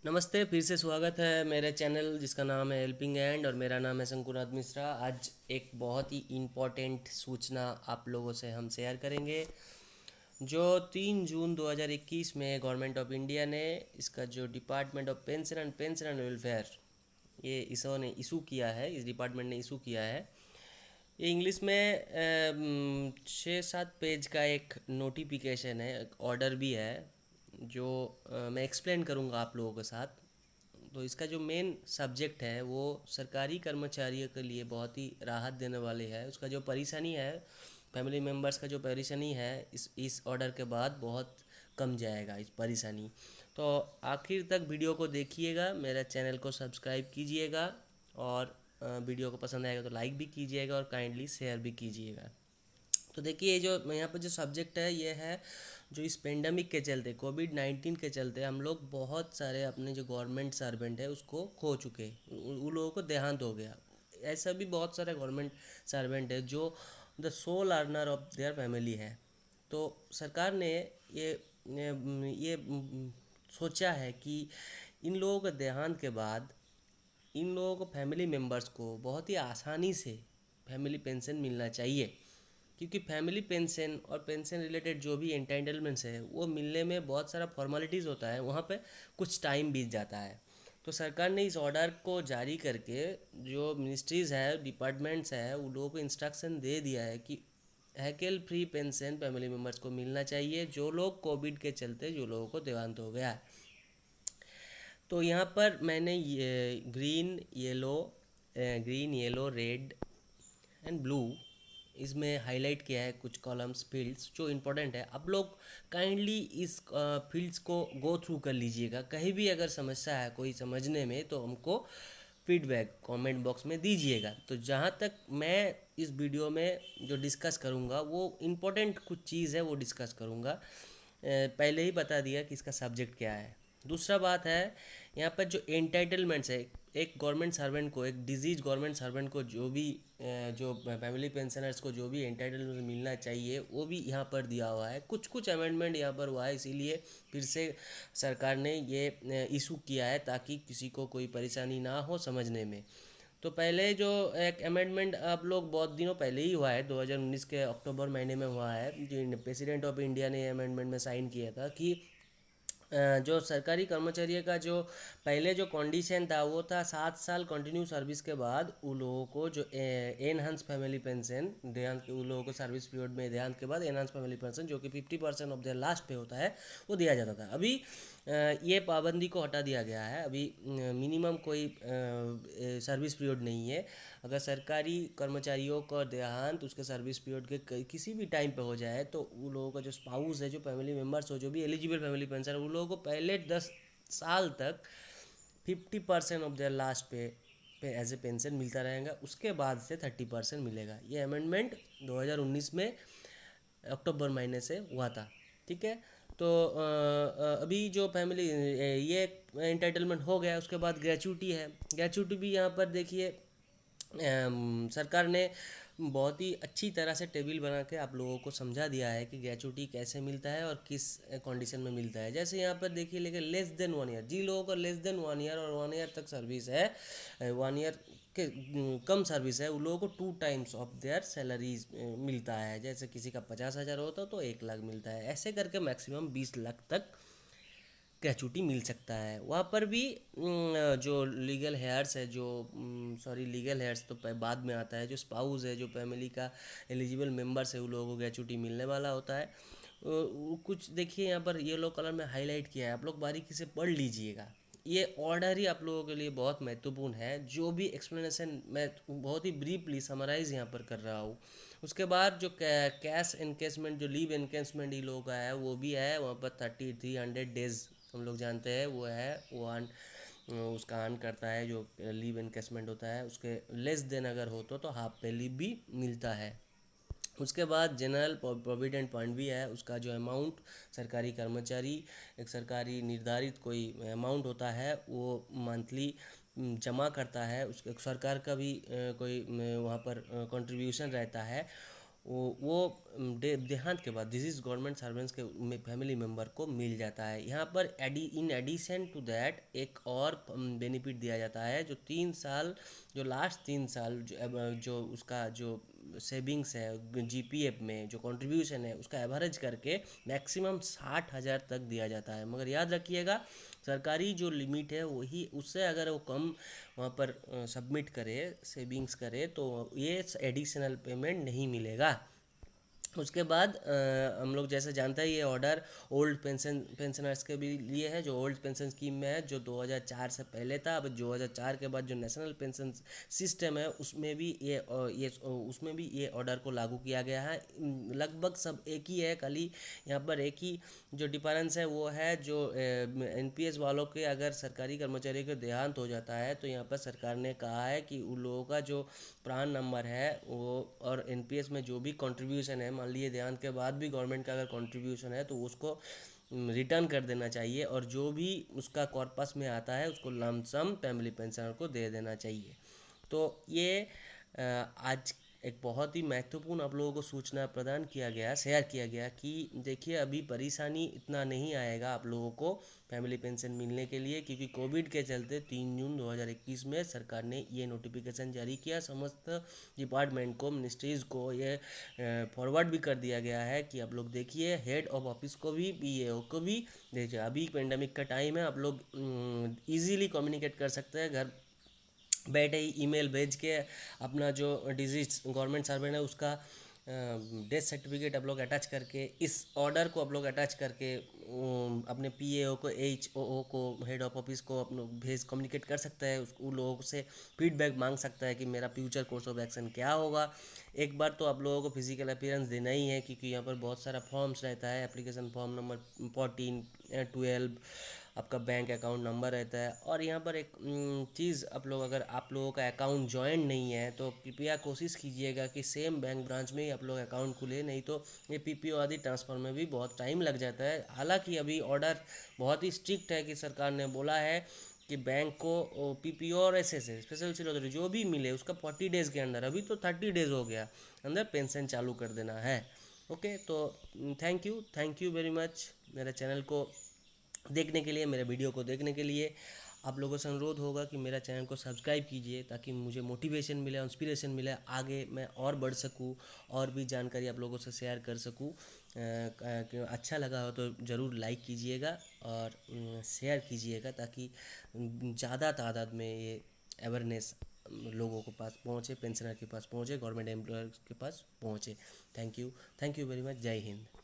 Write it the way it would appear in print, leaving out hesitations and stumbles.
नमस्ते, फिर से स्वागत है मेरे चैनल जिसका नाम है हेल्पिंग हैंड और मेरा नाम है शंकुनाथ मिश्रा। आज एक बहुत ही इम्पोर्टेंट सूचना आप लोगों से हम शेयर करेंगे। जो 3 जून 2021 में गवर्नमेंट ऑफ इंडिया ने इसका जो department of pension and welfare ये इसने इशू किया है, इस डिपार्टमेंट ने इशू किया है। ये इंग्लिश में 6-7 पेज का एक नोटिफिकेशन है, एक ऑर्डर भी है जो मैं एक्सप्लेन करूँगा आप लोगों के साथ। तो इसका जो मेन सब्जेक्ट है वो सरकारी कर्मचारियों के लिए बहुत ही राहत देने वाले है। उसका जो परेशानी है, फैमिली मेम्बर्स का जो परेशानी है, इस ऑर्डर के बाद बहुत कम जाएगा इस परेशानी। तो आखिर तक वीडियो को देखिएगा, मेरा चैनल को सब्सक्राइब कीजिएगा और वीडियो को पसंद आएगा तो लाइक भी कीजिएगा और काइंडली शेयर भी कीजिएगा। तो देखिए, ये जो यहाँ पर जो सब्जेक्ट है ये है जो इस पेंडेमिक के चलते, कोविड-19 के चलते हम लोग बहुत सारे अपने जो गवर्नमेंट सर्वेंट है उसको खो चुके, उन लोगों को देहांत हो गया। ऐसा भी बहुत सारे गवर्नमेंट सर्वेंट है जो the soul earner of their family है। तो सरकार ने ये सोचा है कि इन लोगों के देहांत के बाद इन लोगों को, फैमिली मेम्बर्स को बहुत ही आसानी से फैमिली पेंशन मिलना चाहिए। क्योंकि फैमिली पेंशन और पेंशन रिलेटेड जो भी एंटाइटलमेंट्स है वो मिलने में बहुत सारा फॉर्मेलिटीज़ होता है, वहाँ पे कुछ टाइम बीत जाता है। तो सरकार ने इस ऑर्डर को जारी करके जो मिनिस्ट्रीज़ है, डिपार्टमेंट्स है, उन लोगों को इंस्ट्रक्शन दे दिया है कि Hückel free pension family members को मिलना चाहिए, जो लोग कोविड के चलते जो लोगों को देहांत हो गया है। तो यहाँ पर मैंने ये green yellow red and blue इसमें हाईलाइट किया है कुछ कॉलम्स, फील्ड्स जो इम्पोर्टेंट है। आप लोग काइंडली इस फील्ड्स को गो थ्रू कर लीजिएगा। कहीं भी अगर समस्या है कोई समझने में तो हमको फीडबैक कमेंट बॉक्स में दीजिएगा। तो जहाँ तक मैं इस वीडियो में जो डिस्कस करूँगा वो इम्पोर्टेंट कुछ चीज़ है वो डिस्कस करूँगा। पहले ही बता दिया कि इसका सब्जेक्ट क्या है। दूसरा बात है, यहाँ पर जो एंटाइटलमेंट्स है, एक गवर्नमेंट सर्वेंट को, एक डिजीज गवर्नमेंट सर्वेंट को जो भी जो फैमिली पेंशनर्स को जो भी एंटाइटलमेंट मिलना चाहिए वो भी यहाँ पर दिया हुआ है। कुछ कुछ अमेंडमेंट यहाँ पर हुआ है, इसीलिए फिर से सरकार ने ये इशू किया है ताकि किसी को कोई परेशानी ना हो समझने में। तो पहले जो एक अमेंडमेंट आप लोग बहुत दिनों पहले ही हुआ है, 2019 के अक्टूबर महीने में हुआ है, जो प्रेसिडेंट ऑफ इंडिया ने अमेंडमेंट में साइन किया था कि जो सरकारी कर्मचारियों का जो पहले जो कंडीशन था वो था 7 साल कंटिन्यू सर्विस के बाद उन लोगों को जो एनहांस फैमिली पेंशन, देहांत के उन लोगों को सर्विस पीरियड में देहांत के बाद एनहांस फैमिली पेंशन जो कि 50% ऑफ देयर लास्ट पे होता है वो दिया जाता था। अभी ये पाबंदी को हटा दिया गया है। अभी मिनिमम कोई सर्विस पीरियड नहीं है। अगर सरकारी कर्मचारियों का देहांत उसके सर्विस पीरियड के किसी भी टाइम पे हो जाए तो उन लोगों का जो स्पाउस है, जो फैमिली मेम्बर्स हो, जो भी एलिजिबल फैमिली पेंशन, उन लोगों को पहले 10 साल तक 50% ऑफ देयर लास्ट पे एज ए पेंशन मिलता रहेगा। उसके बाद से 30% मिलेगा। ये अमेंडमेंट 2019 में अक्टूबर महीने से हुआ था। ठीक है। तो अभी जो फैमिली ये एंटाइटलमेंट हो गया, उसके बाद ग्रेचुटी है। ग्रेचुटी भी यहाँ पर देखिए, सरकार ने बहुत ही अच्छी तरह से टेबल बना के आप लोगों को समझा दिया है कि ग्रेचुटी कैसे मिलता है और किस कंडीशन में मिलता है। जैसे यहाँ पर देखिए, लेकिन लेस देन 1 ईयर, जिन लोगों का लेस देन 1 ईयर और 1 ईयर तक सर्विस है, 1 ईयर के कम सर्विस है, उन लोगों को 2 टाइम्स ऑफ देयर सैलरीज मिलता है। जैसे किसी का 50,000 होता तो 1 लाख मिलता है। ऐसे करके मैक्सिमम 20 लाख तक ग्रेचुटी मिल सकता है। वहाँ पर भी जो लीगल हेयर्स है, जो लीगल हेयर्स तो बाद में आता है, जो स्पाउस है, जो फैमिली का एलिजिबल मेंबर्स है, उन लोगों को ग्रेचुटी मिलने वाला होता है। कुछ देखिए यहाँ पर येलो कलर में हाईलाइट किया है, आप लोग बारीकी से पढ़ लीजिएगा। ये ऑर्डर ही आप लोगों के लिए बहुत महत्वपूर्ण है। जो भी एक्सप्लेनेशन मैं बहुत ही ब्रीफली समराइज यहाँ पर कर रहा हूँ। उसके बाद जो कैश एनकेसमेंट, जो लीव एनकेसमेंट ये लोगों का है वो भी है। वहाँ पर 300 डेज हम लोग जानते हैं वो है, वो उसका अर्न करता है। जो लीव एनकेसमेंट होता है उसके लेस देन अगर हो तो हाफ पे लीव भी मिलता है। उसके बाद जनरल प्रोविडेंट फंड भी है। उसका जो अमाउंट सरकारी कर्मचारी, एक सरकारी निर्धारित कोई अमाउंट होता है वो मंथली जमा करता है। उसके सरकार का भी कोई वहाँ पर कंट्रीब्यूशन रहता है। वो देहांत के बाद डिजीज गवर्नमेंट सर्वेंट्स के फैमिली मेम्बर को मिल जाता है। यहाँ पर इन एडिशन टू दैट एक और बेनिफिट दिया जाता है, जो 3 साल, जो लास्ट 3 साल जो उसका जो सेविंग्स है जीपीएफ में, जो कंट्रीब्यूशन है उसका एवरेज करके मैक्सिमम 60,000 तक दिया जाता है। मगर याद रखिएगा, सरकारी जो लिमिट है वही, उससे अगर वो कम वहाँ पर सबमिट करे, सेविंग्स करे, तो ये एडिशनल पेमेंट नहीं मिलेगा। उसके बाद हम लोग जैसे जानते हैं, ये ऑर्डर ओल्ड पेंशनर्स के भी लिए है, जो ओल्ड पेंशन स्कीम में है, जो 2004 से पहले था। अब 2004 के बाद जो नेशनल पेंशन सिस्टम है उसमें भी उसमें भी ये ऑर्डर को लागू किया गया है। लगभग सब एक ही है, खाली यहाँ पर एक ही जो डिफरेंस है वो है, जो एनपीएस वालों के अगर सरकारी कर्मचारी का देहांत हो जाता है तो यहाँ पर सरकार ने कहा है कि उन लोगों का जो प्रान नंबर है वो, और एनपीएस में जो भी कंट्रीब्यूशन है, मान लीजिए देहांत के बाद भी गवर्नमेंट का अगर कंट्रीब्यूशन है तो उसको रिटर्न कर देना चाहिए, और जो भी उसका कॉर्पस में आता है उसको लमसम फैमिली पेंशनर को दे देना चाहिए। तो ये आज एक बहुत ही महत्वपूर्ण आप लोगों को सूचना प्रदान किया गया, शेयर किया गया कि देखिए अभी परेशानी इतना नहीं आएगा आप लोगों को फैमिली पेंशन मिलने के लिए, क्योंकि कोविड के चलते 3 जून 2021 में सरकार ने ये नोटिफिकेशन जारी किया। समस्त डिपार्टमेंट को, मिनिस्ट्रीज़ को ये फॉरवर्ड भी कर दिया गया है कि आप लोग देखिए, हेड ऑफ ऑफिस को भी, पीएओ को भी देखिए। अभी पेंडेमिक का टाइम है, आप लोग ईजीली कम्युनिकेट कर सकते हैं, घर बैठे ही ईमेल भेज के अपना जो डिजीज गवर्नमेंट सर्वेंट है उसका डेथ सर्टिफिकेट आप लोग अटैच करके, इस ऑर्डर को आप लोग अटैच करके अपने पीएओ को, एचओओ को, हेड ऑफ ऑफिस को आप लोग भेज कम्युनिकेट कर सकता है। उन लोगों से फीडबैक मांग सकता है कि मेरा फ्यूचर कोर्स ऑफ एक्शन क्या होगा। एक बार तो आप लोगों को फिजिकल अपीयरेंस देना ही है, क्योंकि यहाँ पर बहुत सारा फॉर्म्स रहता है, एप्लीकेशन फॉर्म नंबर 14, 12, आपका बैंक अकाउंट नंबर रहता है। और यहाँ पर एक चीज़, आप लोग अगर आप लोगों का अकाउंट जॉइन नहीं है तो कृपया कोशिश कीजिएगा कि सेम बैंक ब्रांच में ही आप लोग अकाउंट खुले, नहीं तो ये पीपीओ आदि ट्रांसफ़र में भी बहुत टाइम लग जाता है। हालांकि अभी ऑर्डर बहुत ही स्ट्रिक्ट है कि सरकार ने बोला है कि बैंक को पीपीओ और एसएसए, स्पेशल सिक्योरिटी जो भी मिले उसका 40 डेज़ के अंदर, अभी तो 30 डेज़ हो गया, अंदर पेंशन चालू कर देना है। ओके, तो थैंक यू वेरी मच मेरे चैनल को देखने के लिए, मेरे वीडियो को देखने के लिए। आप लोगों से अनुरोध होगा कि मेरा चैनल को सब्सक्राइब कीजिए, ताकि मुझे मोटिवेशन मिले, इंस्पिरेशन मिले, आगे मैं और बढ़ सकूं, और भी जानकारी आप लोगों से शेयर कर सकूं। अच्छा लगा हो तो ज़रूर लाइक कीजिएगा और शेयर कीजिएगा, ताकि ज़्यादा तादाद में ये अवेयरनेस लोगों के पास पहुँचे, पेंशनर के पास पहुँचे, गवर्नमेंट एम्प्लॉयज़ के पास पहुँचे। Thank you very much. जय हिंद।